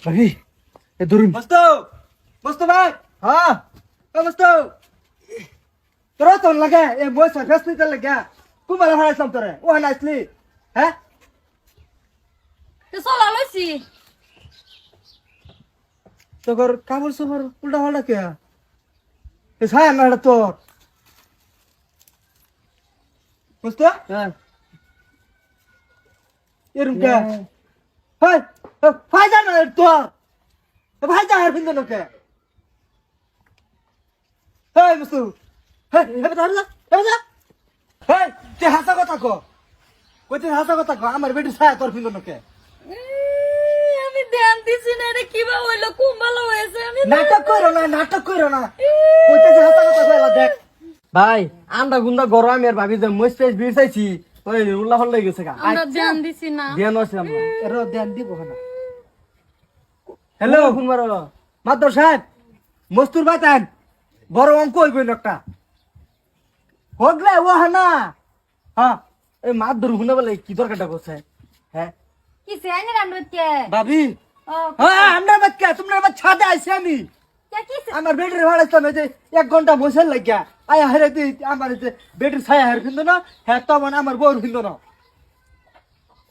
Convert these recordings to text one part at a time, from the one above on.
ভাই এ ধরুন মস্তু মস্তু ভাই হ্যাঁ ও মস্তু তোরা তো লাগে এ বয়সা ফেসলি তে লাগা কুমার হারাইছাম তোরে ও হানাইছলি হ্যাঁ তো চলা লইছি তোর কাপড় সবার উল্টা পাল্টা কে এ ছায়া না এটা তোর মস্তু হ্যাঁ এরম কে হাই ভাই জানা তোর ভাই যা আর বিন্দু নকে হেই মস্তু হেই এবে ধর না হেই তে হাসা কথা কো কইতে হাসা কথা কো আমার বেটি ছায়া তোর বিন্দু নকে আমি ধ্যান দিছি না এটা কিবা হইলো খুব ভালো হয়েছে আমি নাটক করো না কইতে হাসা কথা কইলা দেখ ভাই আন্ডা গুন্ডা গরম আমি আর ভাবি যে মই স্পেস বিছাইছি ওই উল্লা হল লাগি গেছে গা আমরা ধ্যান দিছি না ধ্যান আছে আমরা এর ধ্যান দিব না হ্যালো কুমার মাদর সাহেব মস্তুর বাইতান বড় অঙ্ক হইব একটা হগলে ও হানা হ্যাঁ এই মাছ ধরু শুনে বলে কি দরকারটা করছে হ্যাঁ কি সেনে রামরতে ভাবি ও হ্যাঁ আমরা বাচ্চা তোমরা আমার ছাদে আইছে আমি কি আমার বেটির ভাড়াইতাম এই যে 1 ঘন্টা বসে লাগিয়া আয় হারে তুই আমার যে বেটির ছায়া হার কিন্তু না হ্যাঁ তখন আমার বউর কিন্তু না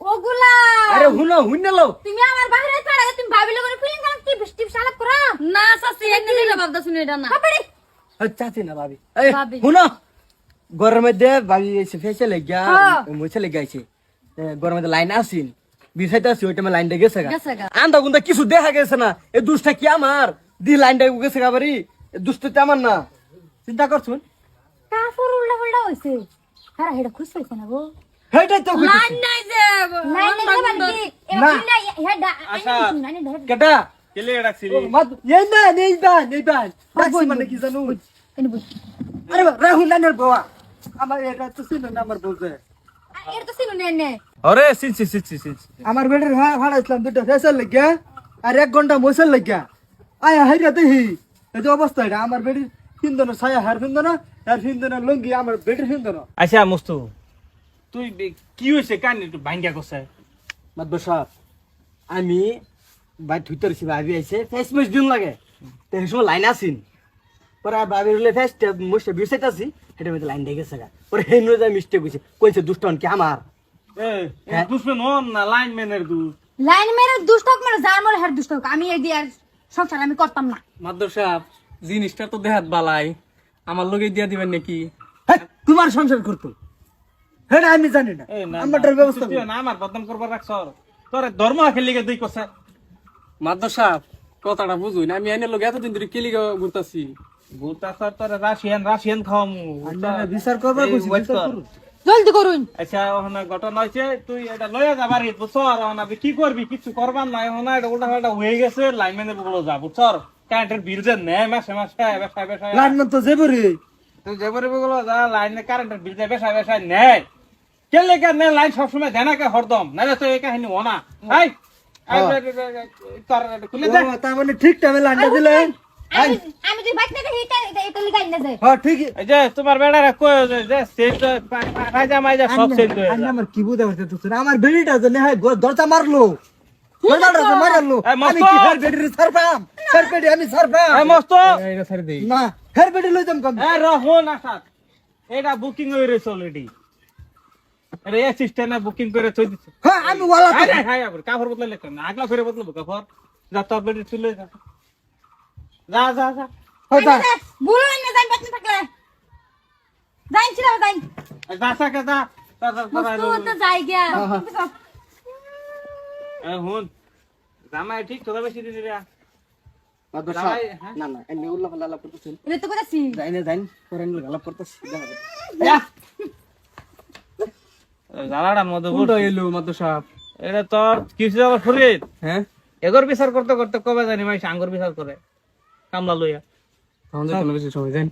ওগুলা আরে হুনে লো তুমি আমার বাইরে ছাড়া তুমি ভাবিলে করে ফিলিং কাম কি বৃষ্টি সালাপ করা না সাসি এনে দিলে বাবদা শুনে এটা না কাপড়ি চাচি না ভাবি এই ভাবি। শুনো গরমের মধ্যে ভাবি এসে ফেসে লাগিয়া হ্যাঁ। মুছে লেগাইছে গরমের মধ্যে লাইন আসিন বিছাইতে আসি ওই টাইমে লাইনটা গেছে গা গেছে গা। আন্দা গুন্দা কিছু দেখা গেছে না এই দুষ্টা কি আমার দি লাইনটা গেছে গা বাড়ি দুষ্টটা আমার না চিন্তা করছুন কাপড় উল্টা উল্টা হইছে আরে এটা খুশ হইছে না গো হেইটাই তো কইতেছি। লাইন নাই যে লাইন নাই যে বাড়ি না। এ হেডা আইনি ধরে কেটা কেলে রাখছিলি এই না নেই বা রাখছি মানে কি জানো এনে বুঝ আরে রাহুল নানের বাবা আমার এটা তো শুনো না আমার বলতে এর তো সিনু নে আরে সিনছি আমার বেটির ভাড়াইছিলাম দুটো ফেসার লাগিয়া আর 1 ঘন্টা মশার লাগিয়া আয়া হাইরা দেহি এই যে অবস্থা এটা আমার বেটির হিন্দন ছায়া হার হিন্দন আর হিন্দন লঙ্গি আমার বেটির হিন্দন আচ্ছা মস্তু তুই কি হইছে কানি একটু ভাঙ্গা কইছে মাদবর সাহেব আমি বাই থুইতর ছি ভাবি আইছে ফেস মেস দিন লাগে তে সময় লাইন আসিন পরে ভাবি রলে ফেস মুছে বিছাইতাছি এটা মধ্যে লাইন দেখে গা পরে হেনু যা মিস্টেক হইছে কইছে দুষ্টন কি আমার এ দুশ্মন হন না লাইনম্যানের দু লাইন মেরে দুষ্টক মানে যার মরে হেড দুষ্টক আমি এই দিয়ে আর সংসার আমি করতাম না মাদ্দর সাহেব জিনিসটা তো দেহাত বালাই আমার লগে দিয়া দিবেন নাকি হ্যাঁ তোমার সংসার করতো হ্যাঁ আমি জানি না আমারটার ব্যবস্থা তুই না আমার বদনাম করবার রাখছ তোর ধর্ম খেলি গে দুই কছে মাদ্দর সাহেব কথাটা বুঝুই না আমি এনে লগে এতদিন ধরে কেলি ঘুরতাছি গুতা স্যার তোর রাশিয়ান খাওয়ামু বিচার করবার কইছি ওয়েট বিচার কর। করুন। জলদি করুন আচ্ছা ওখানে ঘটনা হয়েছে তুই এটা লইয়া যাবার বুঝছর ওখানে কি করবি কিছু করবার নাই ওখানে এটা উল্টা পাল্টা হয়ে গেছে লাইনম্যানের বলে যা বুঝছর কারেন্টের বিল যে নেয় মাসে বেসায় লাইনম্যান তো যাবে রে তুই যেবারে বলো যা লাইনে কারেন্টের বিল যে বেসায় নেয় কে লেগে নেয় লাইন সবসময় দেয় না কে হরদম নাহলে তো এই কাহিনী হনা হাই খুলে দে ও, তার মানে ঠিক টাইমে লাইনটা দিলে আমি আমি তুই বাইক না দেখি এটা লিগাই না যায় হ্যাঁ ঠিক এই যে তোমার বেড়ারা কই যে সেট পায়জা মাইজা সব সেট হয়ে যায় আমার কি বুঝা হচ্ছে তোর আমার বেড়িটা যে নেহাই দরজা মারলো দরজাটা যে মারলো এই মস্ত! আমি কি হের বেড়ি ছাড়পাম হের বেড়ি আমি ছাড়পাম এই মস্ত এটা ছাড়ি দেই না হের বেড়ি লইতাম কম এ রহন আসাদ এটা বুকিং হয়ে রয়েছে অলরেডি আরে অ্যাসিস্ট্যান্ট বুকিং করে থই দিছে হ্যাঁ আমি ওয়ালা তো আরে হাই আবার কাপড় বদলালে কেন আগলা করে বদলাবো কাপড় যা তো বেডি চলে যা যা হয়তো বুলো না যাই বাত থাকলে যাই ছিল যাই যা সাকে যা মস্ত তো যাই গিয়া হুন জামাই ঠিক তোরা বেশি দিন রে মাদবর জামাই, সাহেব হ্যাঁ? না না এমনি উল্লা ফাল্লা আলাপ করতেছেন এটা তো কইতাছি যাইনে যাইন পরে এনে আলাপ করতেছি জালাড়ার মধ্যে কোনটা এলো মাদ্দর সাহেব এটা তোর কিছু আবার ফরিদ হ্যাঁ এগর বিচার করতে করতে কবে জানি মাইস আঙ্গুর বিচার করে কামলা লইয়া তাহলে বেশি সময় যাই